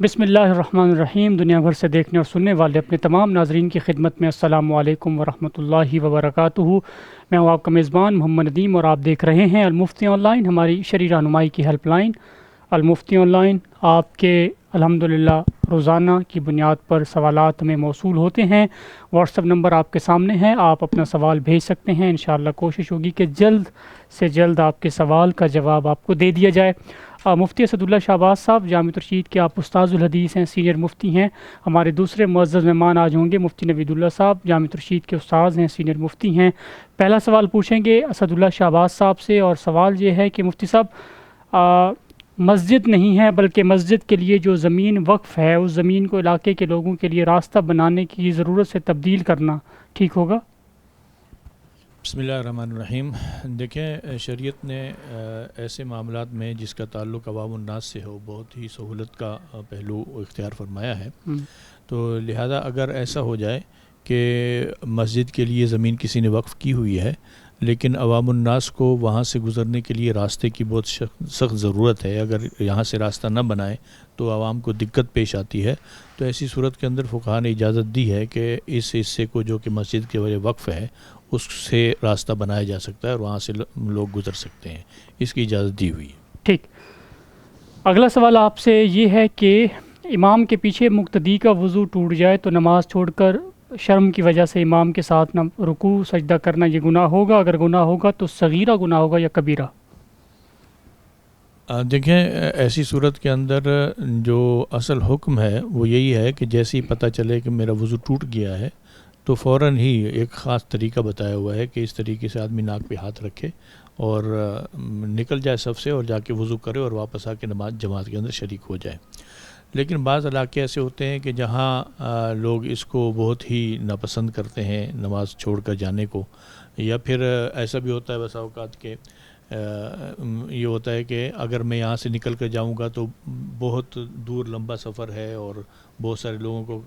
بسم اللہ الرحمن الرحیم۔ دنیا بھر سے دیکھنے اور سننے والے اپنے تمام ناظرین کی خدمت میں السلام علیکم ورحمۃ اللہ وبرکاتہ۔ میں ہوں آپ کا میزبان محمد ندیم اور آپ دیکھ رہے ہیں المفتی آن لائن، ہماری شرعی رہنمائی کی ہیلپ لائن المفتی آن لائن۔ آپ کے الحمدللہ روزانہ کی بنیاد پر سوالات ہمیں موصول ہوتے ہیں۔ واٹس ایپ نمبر آپ کے سامنے ہے، آپ اپنا سوال بھیج سکتے ہیں۔ انشاءاللہ کوشش ہوگی کہ جلد سے جلد آپ کے سوال کا جواب آپ کو دے دیا جائے۔ مفتی اسد اللہ شہباز صاحب جامعۃ الرشید کے آپ استاذ الحدیث ہیں، سینئر مفتی ہیں۔ ہمارے دوسرے معزز مہمان آج ہوں گے مفتی نوید اللہ صاحب، جامعۃ الرشید کے استاذ ہیں، سینئر مفتی ہیں۔ پہلا سوال پوچھیں گے اسد اللہ شہباز صاحب سے، اور سوال یہ ہے کہ مفتی صاحب مسجد نہیں ہے بلکہ مسجد کے لیے جو زمین وقف ہے اس زمین کو علاقے کے لوگوں کے لیے راستہ بنانے کی ضرورت سے تبدیل کرنا ٹھیک ہوگا؟ بسم اللہ الرحمن الرحیم۔ دیکھیں، شریعت نے ایسے معاملات میں جس کا تعلق عوام الناس سے ہو بہت ہی سہولت کا پہلو اختیار فرمایا ہے۔ تو لہذا اگر ایسا ہو جائے کہ مسجد کے لیے زمین کسی نے وقف کی ہوئی ہے لیکن عوام الناس کو وہاں سے گزرنے کے لیے راستے کی بہت سخت ضرورت ہے، اگر یہاں سے راستہ نہ بنائے تو عوام کو دقت پیش آتی ہے، تو ایسی صورت کے اندر فقہاء نے اجازت دی ہے کہ اس حصے کو جو کہ مسجد کے وجہ وقف ہے اس سے راستہ بنایا جا سکتا ہے اور وہاں سے لوگ گزر سکتے ہیں، اس کی اجازت دی ہوئی ہے۔ ٹھیک، اگلا سوال آپ سے یہ ہے کہ امام کے پیچھے مقتدی کا وضو ٹوٹ جائے تو نماز چھوڑ کر شرم کی وجہ سے امام کے ساتھ نہ رکوع سجدہ کرنا یہ گناہ ہوگا؟ اگر گناہ ہوگا تو صغیرہ گناہ ہوگا یا کبیرہ؟ دیکھیں، ایسی صورت کے اندر جو اصل حکم ہے وہ یہی ہے کہ جیسے ہی پتہ چلے کہ میرا وضو ٹوٹ گیا ہے تو فوراً ہی ایک خاص طریقہ بتایا ہوا ہے کہ اس طریقے سے آدمی ناک پہ ہاتھ رکھے اور نکل جائے صف سے اور جا کے وضو کرے اور واپس آ کے نماز جماعت کے اندر شریک ہو جائے۔ لیکن بعض علاقے ایسے ہوتے ہیں کہ جہاں لوگ اس کو بہت ہی ناپسند کرتے ہیں نماز چھوڑ کر جانے کو، یا پھر ایسا بھی ہوتا ہے بسا اوقات کہ یہ ہوتا ہے کہ اگر میں یہاں سے نکل کر جاؤں گا تو بہت دور لمبا سفر ہے اور بہت سارے لوگوں کو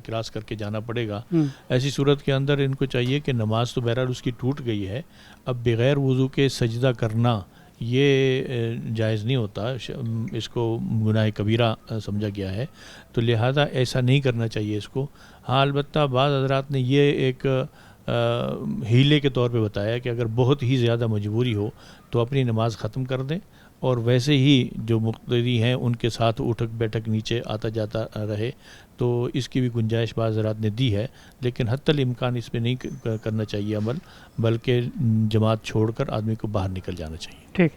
کراس کر کے جانا پڑے گا۔ ایسی صورت کے اندر ان کو چاہیے کہ نماز تو بہرحال اس کی ٹوٹ گئی ہے، اب بغیر وضو کے سجدہ کرنا یہ جائز نہیں ہوتا، اس کو گناہ کبیرہ سمجھا گیا ہے، تو لہذا ایسا نہیں کرنا چاہیے اس کو۔ ہاں، البتہ بعض حضرات نے یہ ایک ہیلے کے طور پہ بتایا کہ اگر بہت ہی زیادہ مجبوری ہو تو اپنی نماز ختم کر دیں اور ویسے ہی جو مقتدی ہیں ان کے ساتھ اٹھک بیٹھک نیچے آتا جاتا رہے، تو اس کی بھی گنجائش بعض حضرات نے دی ہے، لیکن حتی الامکان اس پہ نہیں کرنا چاہیے عمل، بلکہ جماعت چھوڑ کر آدمی کو باہر نکل جانا چاہیے۔ ٹھیک،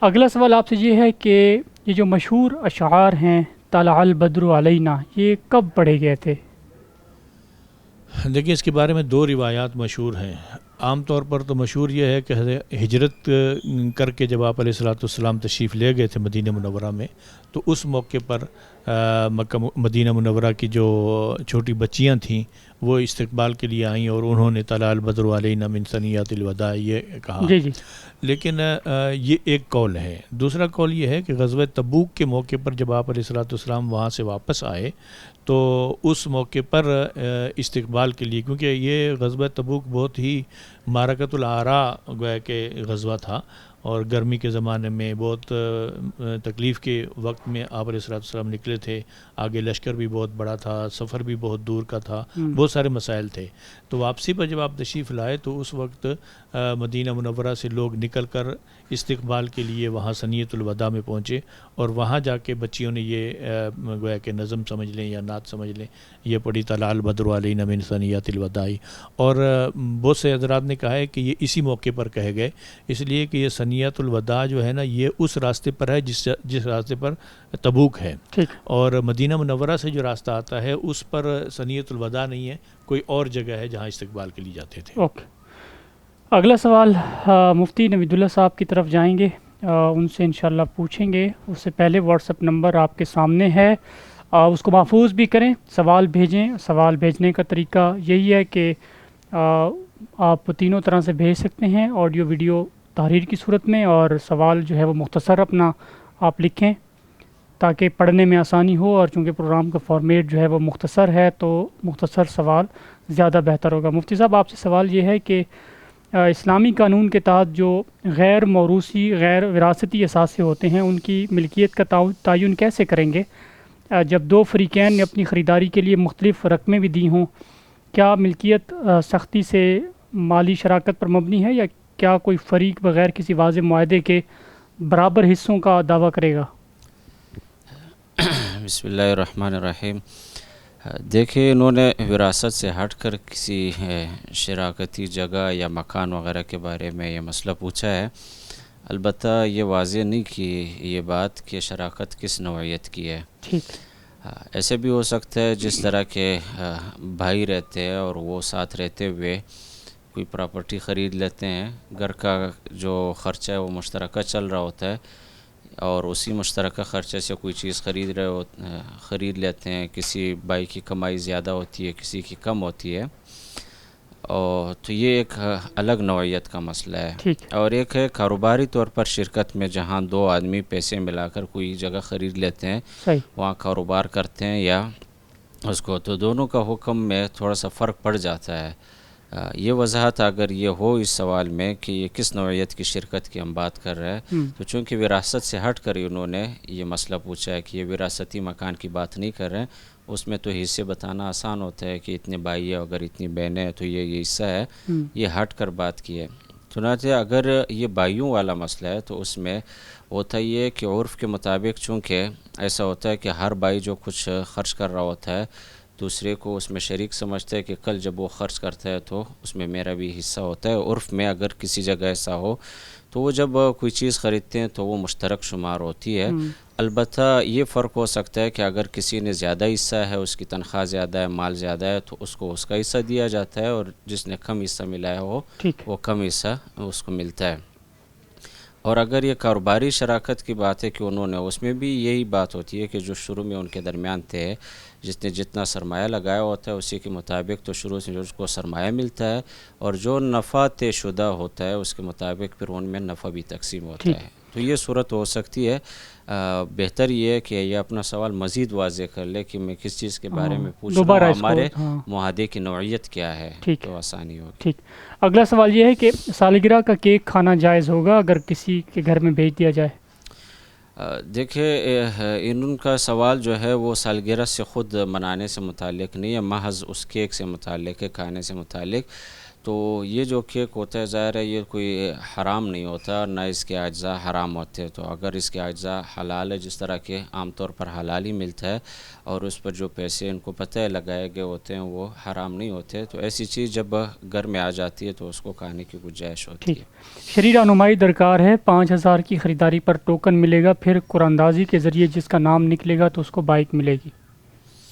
اگلا سوال آپ سے یہ ہے کہ یہ جو مشہور اشعار ہیں طلع البدر علینا، یہ کب پڑھے گئے تھے؟ دیکھیں، اس کے بارے میں دو روایات مشہور ہیں۔ عام طور پر تو مشہور یہ ہے کہ ہجرت کر کے جب آپ علیہ السلام تشریف لے گئے تھے مدینہ منورہ میں، تو اس موقع پر مدینہ منورہ کی جو چھوٹی بچیاں تھیں وہ استقبال کے لیے آئیں اور انہوں نے طلع البدر علینا من ثنیات الوداع یہ کہا۔ جی جی، لیکن یہ ایک قول ہے۔ دوسرا قول یہ ہے کہ غزوہ تبوک کے موقع پر جب آپ علیہ السلام وہاں سے واپس آئے تو اس موقع پر استقبال کے لیے، کیونکہ یہ غزوہ تبوک بہت ہی معرکۃ الاعراء گویا کہ غزوہ تھا اور گرمی کے زمانے میں بہت تکلیف کے وقت میں آپ علیہ السلام نکلے تھے، آگے لشکر بھی بہت بڑا تھا، سفر بھی بہت دور کا تھا، بہت سارے مسائل تھے، تو واپسی پر جب آپ تشریف لائے تو اس وقت مدینہ منورہ سے لوگ نکل کر استقبال کے لیے وہاں ثنیۃ الوداع میں پہنچے اور وہاں جا کے بچیوں نے یہ گویا کہ نظم سمجھ لیں یا نعت سمجھ لیں، یہ پڑھی طلع البدر علینا من ثنیات الوداع، اور بہت سے حضرات نے کہا ہے کہ یہ اسی موقع پر کہے گئے، اس لیے کہ یہ ثنیات الوداع جو ہے نا یہ اس راستے پر ہے جس راستے پر تبوک ہے، اور مدینہ منورہ سے جو راستہ آتا ہے اس پر ثنیۃ الوداع نہیں ہے، کوئی اور جگہ ہے جہاں استقبال کے لیے جاتے تھے۔ اوکے، اگلا سوال مفتی نوید اللہ صاحب کی طرف جائیں گے، ان سے انشاءاللہ پوچھیں گے۔ اس سے پہلے واٹس ایپ نمبر آپ کے سامنے ہے، اس کو محفوظ بھی کریں، سوال بھیجیں۔ سوال بھیجنے کا طریقہ یہی ہے کہ آپ تینوں طرح سے بھیج سکتے ہیں، آڈیو ویڈیو تحریر کی صورت میں، اور سوال جو ہے وہ مختصر اپنا آپ لکھیں تاکہ پڑھنے میں آسانی ہو، اور چونکہ پروگرام کا فارمیٹ جو ہے وہ مختصر ہے تو مختصر سوال زیادہ بہتر ہوگا۔ مفتی صاحب، آپ سے سوال یہ ہے کہ اسلامی قانون کے تحت جو غیر موروثی غیر وراثتی اثاثے ہوتے ہیں ان کی ملکیت کا تعین کیسے کریں گے جب دو فریقین نے اپنی خریداری کے لیے مختلف رقمیں بھی دی ہوں؟ کیا ملکیت سختی سے مالی شراکت پر مبنی ہے یا کیا کوئی فریق بغیر کسی واضح معاہدے کے برابر حصوں کا دعویٰ کرے گا؟ بسم اللہ الرحمن الرحیم. دیکھیں، انہوں نے وراثت سے ہٹ کر کسی شراکتی جگہ یا مکان وغیرہ کے بارے میں یہ مسئلہ پوچھا ہے. البتہ یہ واضح نہیں کی یہ بات کہ شراکت کس نوعیت کی ہے. ٹھیک. ایسے بھی ہو سکتا ہے جس طرح کے بھائی رہتے ہیں اور وہ ساتھ رہتے ہوئے کوئی پراپرٹی خرید لیتے ہیں، گھر کا جو خرچہ ہے وہ مشترکہ چل رہا ہوتا ہے اور اسی مشترکہ خرچے سے کوئی چیز خرید لیتے ہیں. کسی بھائی کی کمائی زیادہ ہوتی ہے، کسی کی کم ہوتی ہے، اور تو یہ ایک الگ نوعیت کا مسئلہ ہے. اور ایک ہے کاروباری طور پر شرکت میں، جہاں دو آدمی پیسے ملا کر کوئی جگہ خرید لیتے ہیں، وہاں کاروبار کرتے ہیں یا اس کو، تو دونوں کا حکم میں تھوڑا سا فرق پڑ جاتا ہے. یہ وضاحت اگر یہ ہو اس سوال میں کہ یہ کس نوعیت کی شرکت کی ہم بات کر رہے ہیں، تو چونکہ وراثت سے ہٹ کر انہوں نے یہ مسئلہ پوچھا ہے کہ یہ وراثتی مکان کی بات نہیں کر رہے ہیں. اس میں تو حصے بتانا آسان ہوتا ہے کہ اتنے بھائی ہے، اگر اتنی بہنیں ہیں تو یہ حصہ ہے. یہ ہٹ کر بات کی ہے. چنانچہ اگر یہ بھائیوں والا مسئلہ ہے تو اس میں ہوتا یہ کہ عرف کے مطابق چونکہ ایسا ہوتا ہے کہ ہر بھائی جو کچھ خرچ کر رہا ہوتا ہے دوسرے کو اس میں شریک سمجھتا ہے کہ کل جب وہ خرچ کرتا ہے تو اس میں میرا بھی حصہ ہوتا ہے. عرف میں اگر کسی جگہ ایسا ہو تو وہ جب کوئی چیز خریدتے ہیں تو وہ مشترک شمار ہوتی ہے. البتہ یہ فرق ہو سکتا ہے کہ اگر کسی نے زیادہ حصہ ہے، اس کی تنخواہ زیادہ ہے، مال زیادہ ہے، تو اس کو اس کا حصہ دیا جاتا ہے، اور جس نے کم حصہ ملایا ہو وہ کم حصہ اس کو ملتا ہے. اور اگر یہ کاروباری شراکت کی بات ہے کہ انہوں نے، اس میں بھی یہی بات ہوتی ہے کہ جو شروع میں ان کے درمیان تھے، جس نے جتنا سرمایہ لگایا ہوتا ہے اسی کے مطابق تو شروع سے اس کو سرمایہ ملتا ہے، اور جو نفع طے شدہ ہوتا ہے اس کے مطابق پھر ان میں نفع بھی تقسیم ہوتا ہے. تو یہ صورت ہو سکتی ہے. بہتر یہ ہے کہ یہ اپنا سوال مزید واضح کر لے کہ میں کس چیز کے بارے میں پوچھ رہا ہوں، ہمارے معاہدے کی نوعیت کیا ہے، تو آسانی ہوگی. ٹھیک. اگلا سوال یہ ہے کہ سالگرہ کا کیک کھانا جائز ہوگا اگر کسی کے گھر میں بھیج دیا جائے؟ دیکھیں، ان کا سوال جو ہے وہ سالگرہ سے خود منانے سے متعلق نہیں ہے، محض اس کیک سے متعلق ہے، کھانے سے متعلق. تو یہ جو کیک ہوتا ہے ظاہر ہے یہ کوئی حرام نہیں ہوتا، نہ اس کے اجزاء حرام ہوتے. تو اگر اس کے اجزاء حلال ہے، جس طرح کے عام طور پر حلال ہی ملتا ہے، اور اس پر جو پیسے ان کو پتہ ہے لگائے گئے ہوتے ہیں وہ حرام نہیں ہوتے، تو ایسی چیز جب گھر میں آ جاتی ہے تو اس کو کھانے کی گنجائش ہوتی ہے. شرعی رہنمائی درکار ہے. 5000 کی خریداری پر ٹوکن ملے گا، پھر قراندازی کے ذریعے جس کا نام نکلے گا تو اس کو بائک ملے گی.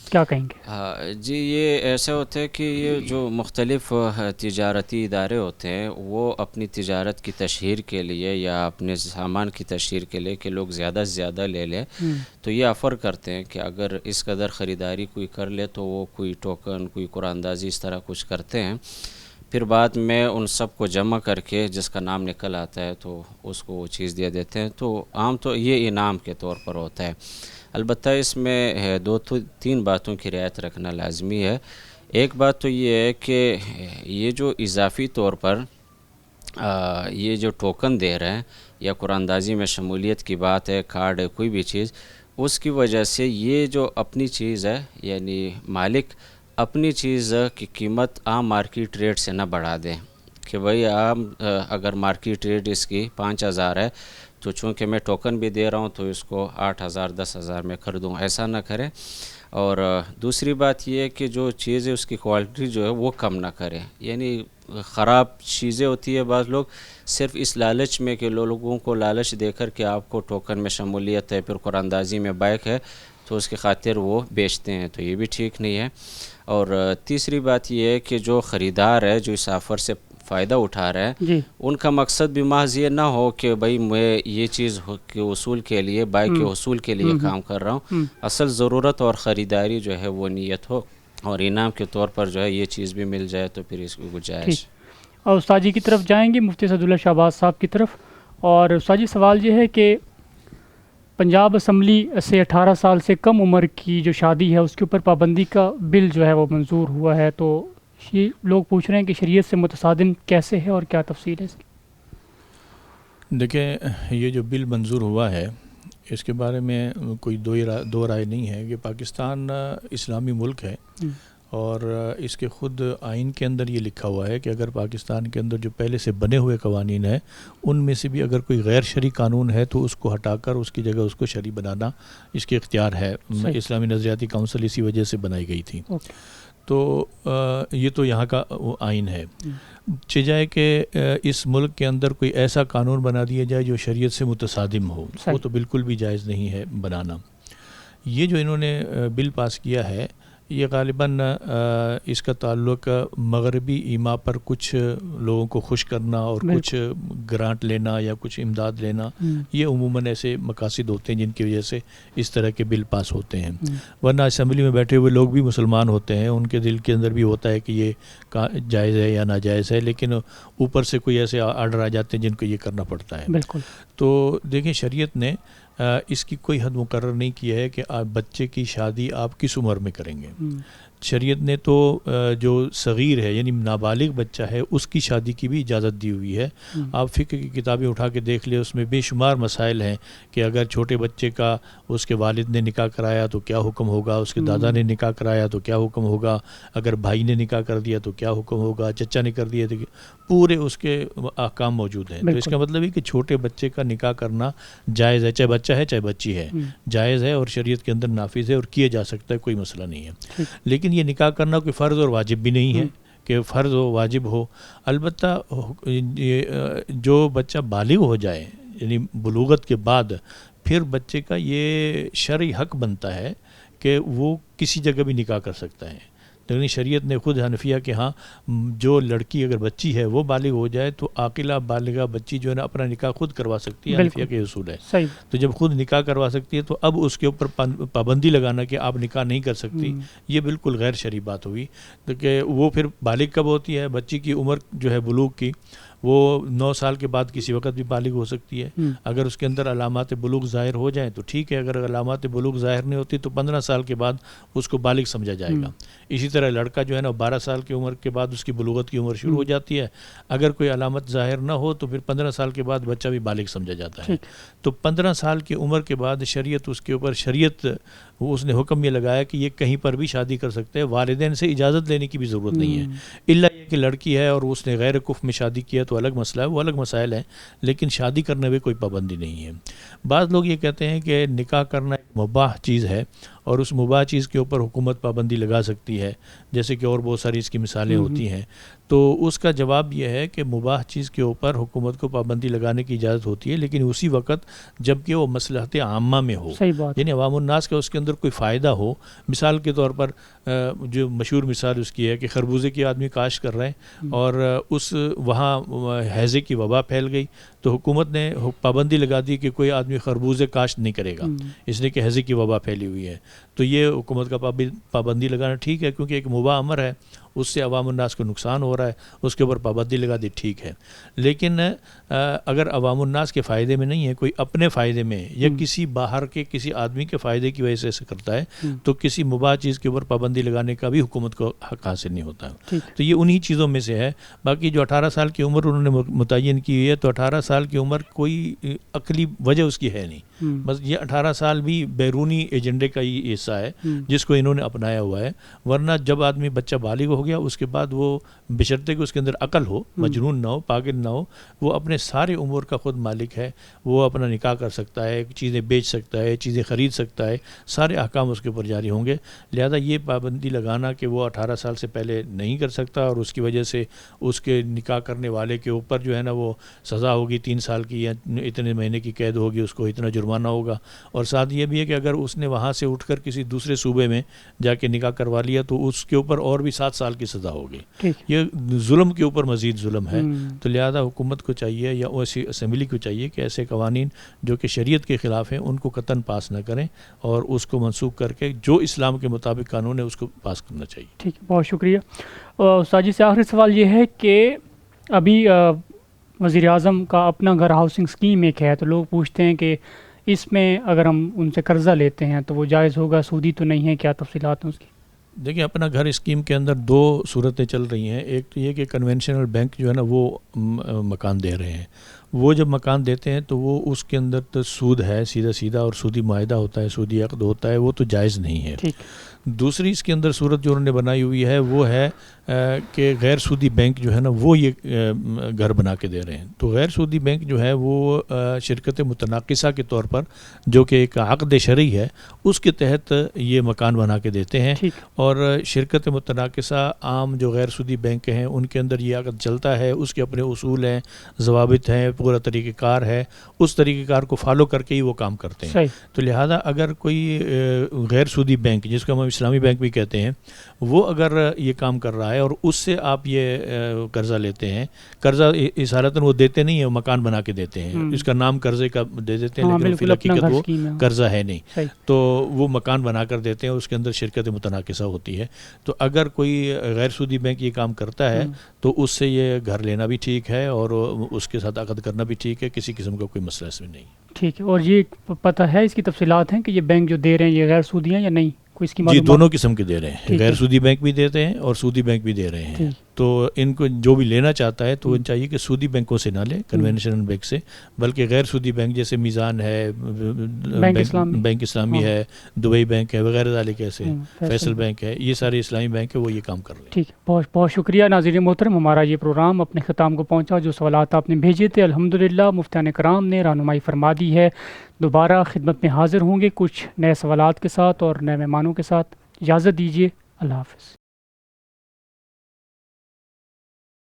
کیا کہیں گے؟ جی، یہ ایسا ہوتا ہے کہ یہ جو مختلف تجارتی ادارے ہوتے ہیں وہ اپنی تجارت کی تشہیر کے لیے یا اپنے سامان کی تشہیر کے لیے کہ لوگ زیادہ سے زیادہ لے لیں، تو یہ آفر کرتے ہیں کہ اگر اس قدر خریداری کوئی کر لے تو وہ کوئی ٹوکن، کوئی قراندازی اس طرح کچھ کرتے ہیں. پھر بعد میں ان سب کو جمع کر کے جس کا نام نکل آتا ہے تو اس کو وہ چیز دے دیتے ہیں. تو عام تو یہ انعام کے طور پر ہوتا ہے. البتہ اس میں 2-3 باتوں کی رعایت رکھنا لازمی ہے. ایک بات تو یہ ہے کہ یہ جو اضافی طور پر یہ جو ٹوکن دے رہے ہیں یا قراندازی میں شمولیت کی بات ہے، کارڈ ہے، کوئی بھی چیز، اس کی وجہ سے یہ جو اپنی چیز ہے، یعنی مالک اپنی چیز کی قیمت عام مارکیٹ ریٹ سے نہ بڑھا دیں کہ بھئی عام اگر مارکیٹ ریٹ اس کی 5000 ہے تو چونکہ میں ٹوکن بھی دے رہا ہوں تو اس کو 8000 10,000 میں خریدوں، ایسا نہ کریں. اور دوسری بات یہ ہے کہ جو چیز ہے اس کی کوالٹی جو ہے وہ کم نہ کریں. یعنی خراب چیزیں ہوتی ہے، بعض لوگ صرف اس لالچ میں کہ لوگوں کو لالچ دے کر کہ آپ کو ٹوکن میں شمولیت ہے، پھر قراندازی میں بائک ہے، تو اس کی خاطر وہ بیچتے ہیں، تو یہ بھی ٹھیک نہیں ہے. اور تیسری بات یہ ہے کہ جو خریدار ہے جو اس آفر سے فائدہ اٹھا رہے ہیں ان کا مقصد بھی محض یہ نہ ہو کہ بھئی میں یہ چیز کے حصول کے لیے، بائک کے حصول کے لیے کام کر رہا ہوں. اصل ضرورت اور خریداری جو ہے وہ نیت ہو، اور انعام کے طور پر جو ہے یہ چیز بھی مل جائے تو پھر اس کی گنجائش. اور استاد جی کی طرف جائیں گے، مفتی اسداللہ شہباز صاحب کی طرف. اور استاد جی سوال یہ ہے کہ پنجاب اسمبلی سے 18 سال سے کم عمر کی جو شادی ہے اس کے اوپر پابندی کا بل جو ہے وہ منظور ہوا ہے، تو یہ لوگ پوچھ رہے ہیں کہ شریعت سے متصادم کیسے ہے اور کیا تفصیل ہے اس کی؟ دیکھیں یہ جو بل منظور ہوا ہے اس کے بارے میں کوئی دو رائے نہیں ہے کہ پاکستان اسلامی ملک ہے اور اس کے خود آئین کے اندر یہ لکھا ہوا ہے کہ اگر پاکستان کے اندر جو پہلے سے بنے ہوئے قوانین ہیں ان میں سے بھی اگر کوئی غیر شرعی قانون ہے تو اس کو ہٹا کر اس کی جگہ اس کو شرعی بنانا اس کے اختیار ہے. اسلامی نظریاتی کونسل اسی وجہ سے بنائی گئی تھی. تو یہ تو یہاں کا آئین ہے. چاہے کہ اس ملک کے اندر کوئی ایسا قانون بنا دیا جائے جو شریعت سے متصادم ہو, وہ تو بالکل بھی جائز نہیں ہے بنانا. یہ جو انہوں نے بل پاس کیا ہے یہ غالباً اس کا تعلق مغربی ایما پر کچھ لوگوں کو خوش کرنا اور کچھ گرانٹ لینا یا کچھ امداد لینا, یہ عموماً ایسے مقاصد ہوتے ہیں جن کی وجہ سے اس طرح کے بل پاس ہوتے ہیں. ورنہ اسمبلی میں بیٹھے ہوئے لوگ بھی مسلمان ہوتے ہیں, ان کے دل کے اندر بھی ہوتا ہے کہ یہ جائز ہے یا ناجائز ہے, لیکن اوپر سے کوئی ایسے آرڈر آ جاتے ہیں جن کو یہ کرنا پڑتا ہے. بالکل. تو دیکھیں شریعت نے اس کی کوئی حد مقرر نہیں کیا ہے کہ آپ بچے کی شادی آپ کس عمر میں کریں گے. شریعت نے تو جو صغیر ہے یعنی نابالغ بچہ ہے اس کی شادی کی بھی اجازت دی ہوئی ہے. آپ فقہ کی کتابیں اٹھا کے دیکھ لیں, اس میں بے شمار مسائل ہیں کہ اگر چھوٹے بچے کا اس کے والد نے نکاح کرایا تو کیا حکم ہوگا, اس کے دادا نے نکاح کرایا تو کیا حکم ہوگا, اگر بھائی نے نکاح کر دیا تو کیا حکم ہوگا, چچا نے کر دیا تو پورے اس کے احکام موجود ہیں. تو اس کا مطلب ہے کہ چھوٹے بچے کا نکاح کرنا جائز ہے, چاہے بچہ ہے چاہے بچی ہے, جائز ہے اور شریعت کے اندر نافذ ہے اور کیا جا سکتا ہے, کوئی مسئلہ نہیں ہے. لیکن یہ نکاح کرنا کوئی فرض اور واجب بھی نہیں ہے کہ فرض ہو واجب ہو. البتہ جو بچہ بالغ ہو جائے یعنی بلوغت کے بعد پھر بچے کا یہ شرعی حق بنتا ہے کہ وہ کسی جگہ بھی نکاح کر سکتا ہے. لیکن شریعت نے خود حنفیہ کہ ہاں جو لڑکی اگر بچی ہے وہ بالغ ہو جائے تو عاقلہ بالغہ بچی جو ہے نا اپنا نکاح خود کروا سکتی ہے. حنفیہ کے اصول ہے. تو جب خود نکاح کروا سکتی ہے تو اب اس کے اوپر پابندی لگانا کہ آپ نکاح نہیں کر سکتی, یہ بالکل غیر شرعی بات ہوئی. کہ وہ پھر بالغ کب ہوتی ہے, بچی کی عمر جو ہے بلوغ کی وہ 9 سال کے بعد کسی وقت بھی بالغ ہو سکتی ہے. اگر اس کے اندر علامات بلوغ ظاہر ہو جائیں تو ٹھیک ہے, اگر علامات بلوغ ظاہر نہیں ہوتی تو 15 سال کے بعد اس کو بالغ سمجھا جائے گا. اسی طرح لڑکا جو ہے نا 12 سال کی عمر کے بعد اس کی بلوغت کی عمر شروع ہو جاتی ہے. اگر کوئی علامت ظاہر نہ ہو تو پھر 15 سال کے بعد بچہ بھی بالغ سمجھا جاتا ہے. تو 15 سال کی عمر کے بعد شریعت اس کے اوپر اس نے حکم یہ لگایا کہ یہ کہیں پر بھی شادی کر سکتے ہیں, والدین سے اجازت لینے کی بھی ضرورت نہیں ہے. الا یہ کہ لڑکی ہے اور اس نے غیر کف میں شادی کیا تو الگ مسئلہ ہے, وہ الگ مسائل ہیں, لیکن شادی کرنے میں کوئی پابندی نہیں ہے. بعض لوگ یہ کہتے ہیں کہ نکاح کرنا ایک مباح چیز ہے اور اس مباح چیز کے اوپر حکومت پابندی لگا سکتی ہے, جیسے کہ اور بہت ساری اس کی مثالیں ہوتی ہیں. تو اس کا جواب یہ ہے کہ مباح چیز کے اوپر حکومت کو پابندی لگانے کی اجازت ہوتی ہے, لیکن اسی وقت جب کہ وہ مصلحت عامہ میں ہو, یعنی عوام الناس کا اس کے اندر کوئی فائدہ ہو. مثال کے طور پر جو مشہور مثال اس کی ہے کہ خربوزے کی آدمی کاشت کر رہے ہیں اور وہاں ہیضے کی وبا پھیل گئی تو حکومت نے پابندی لگا دی کہ کوئی آدمی خربوزے کاشت نہیں کرے گا اس لیے کہ ہیضے کی وبا پھیلی ہوئی ہے. تو یہ حکومت کا پابندی لگانا ٹھیک ہے, کیونکہ ایک مباح امر ہے, اس سے عوام الناس کو نقصان ہو رہا ہے, اس کے اوپر پابندی لگا دی, ٹھیک ہے. لیکن اگر عوام الناس کے فائدے میں نہیں ہے, کوئی اپنے فائدے میں یا کسی باہر کے کسی آدمی کے فائدے کی وجہ سے ایسے کرتا ہے تو کسی مباح چیز کے اوپر پابندی لگانے کا بھی حکومت کو حق حاصل نہیں ہوتا. تو یہ انہی چیزوں میں سے ہے. باقی جو 18 سال کی عمر انہوں نے متعین کی ہوئی ہے, تو 18 سال کی عمر کوئی عقلی وجہ اس کی ہے نہیں, بس یہ 18 سال بھی بیرونی ایجنڈے کا ہی حصہ ہے جس کو انہوں نے اپنایا ہوا ہے. ورنہ جب آدمی بچہ بالغ ہو گیا اس کے بعد وہ بشرطے کہ اس کے اندر عقل ہو, مجنون نہ ہو, پاگل نہ ہو, وہ اپنے سارے امور کا خود مالک ہے. وہ اپنا نکاح کر سکتا ہے, چیزیں بیچ سکتا ہے, چیزیں خرید سکتا ہے, سارے احکام اس کے اوپر جاری ہوں گے. لہذا یہ پابندی لگانا کہ وہ 18 سال سے پہلے نہیں کر سکتا اور اس کی وجہ سے اس کے نکاح کرنے والے کے اوپر جو ہے نا وہ سزا ہوگی 3 سال کی یا اتنے مہینے کی قید ہوگی, اس کو اتنا جرمانہ ہوگا. اور ساتھ یہ بھی ہے کہ اگر اس نے وہاں سے اٹھ کر کسی دوسرے صوبے میں جا کے نکاح کروا لیا تو اس کے اوپر اور بھی 7 سال کی سزا ہوگی. یہ ظلم کے اوپر مزید ظلم ہے. تو لہذا حکومت کو چاہیے یا ایسی اسمبلی کو چاہیے کہ ایسے قوانین جو کہ شریعت کے خلاف ہیں ان کو قطعاً پاس نہ کریں اور اس کو منسوخ کر کے جو اسلام کے مطابق قانون ہے اس کو پاس کرنا چاہیے. ٹھیک ہے, بہت شکریہ. استاد جی سے آخری سوال یہ ہے کہ ابھی وزیر اعظم کا اپنا گھر ہاؤسنگ اسکیم ایک ہے, تو لوگ پوچھتے ہیں کہ اس میں اگر ہم ان سے قرضہ لیتے ہیں تو وہ جائز ہوگا, سودی تو نہیں ہے, کیا تفصیلات ہیں اس کی؟ دیکھیں اپنا گھر اسکیم کے اندر دو صورتیں چل رہی ہیں. ایک تو یہ کہ کنونشنل بینک جو ہے نا وہ مکان دے رہے ہیں. وہ جب مکان دیتے ہیں تو وہ اس کے اندر تو سود ہے سیدھا سیدھا, اور سودی معاہدہ ہوتا ہے, سودی عقد ہوتا ہے, وہ تو جائز نہیں ہے. دوسری اس کے اندر صورت جو انہوں نے بنائی ہوئی ہے وہ ہے کہ غیر سودی بینک جو ہے نا وہ یہ گھر بنا کے دے رہے ہیں. تو غیر سودی بینک جو ہے وہ شرکت متناقصہ کے طور پر, جو کہ ایک عقد شرعی ہے, اس کے تحت یہ مکان بنا کے دیتے ہیں. اور شرکت متناقصہ عام جو غیر سودی بینک ہیں ان کے اندر یہ عقد چلتا ہے, اس کے اپنے اصول ہیں, ضوابط ہیں, پورا طریقہ کار ہے, اس طریقہ کار کو فالو کر کے ہی وہ کام کرتے ہیں. تو لہذا اگر کوئی غیر سودی بینک, جس کو ہم اسلامی بینک بھی کہتے ہیں, وہ اگر یہ کام کر رہا ہے اور اس سے آپ یہ قرضہ لیتے ہیں, قرضہ اصالتاً وہ دیتے نہیں ہیں, مکان بنا کے دیتے ہیں, اس کا نام قرضے کا دے دیتے ہیں لیکن فی الحقیقت وہ قرضہ ہے نہیں, تو وہ مکان بنا کر دیتے ہیں, اس کے اندر شرکت متناقصہ ہوتی ہے. تو اگر کوئی غیر سودی بینک یہ کام کرتا ہے تو اس سے یہ گھر لینا بھی ٹھیک ہے اور اس کے ساتھ عقد کرنا بھی ٹھیک ہے, کسی قسم کا کوئی مسئلہ اس میں نہیں. ٹھیک ہے. اور یہ پتہ ہے اس کی تفصیلات ہیں کہ یہ بینک جو دے رہے ہیں یہ غیر سودی ہیں یا نہیں؟ جی دونوں قسم کے دے رہے ہیں, غیر سودی بینک بھی دیتے ہیں اور سودی بینک بھی دے رہے ہیں. تو ان کو جو بھی لینا چاہتا ہے تو ان چاہیے کہ سودی بینکوں سے نہ لے, کنونشنل بینک سے, بلکہ غیر سودی بینک جیسے میزان ہے, بینک اسلامی ہے, دبئی بینک ہے وغیرہ ذالک, ایسے فیصل بینک ہے, یہ سارے اسلامی بینک ہے, وہ یہ کام کر رہے ہیں. ٹھیک ہے, بہت بہت شکریہ. ناظرین محترم, ہمارا یہ پروگرام اپنے ختام کو پہنچا. جو سوالات آپ نے بھیجے تھے الحمدللہ مفتیان کرام نے رہنمائی فرما دی ہے. دوبارہ خدمت میں حاضر ہوں گے کچھ نئے سوالات کے ساتھ اور نئے مہمانوں کے ساتھ. اجازت دیجیے, اللہ حافظ.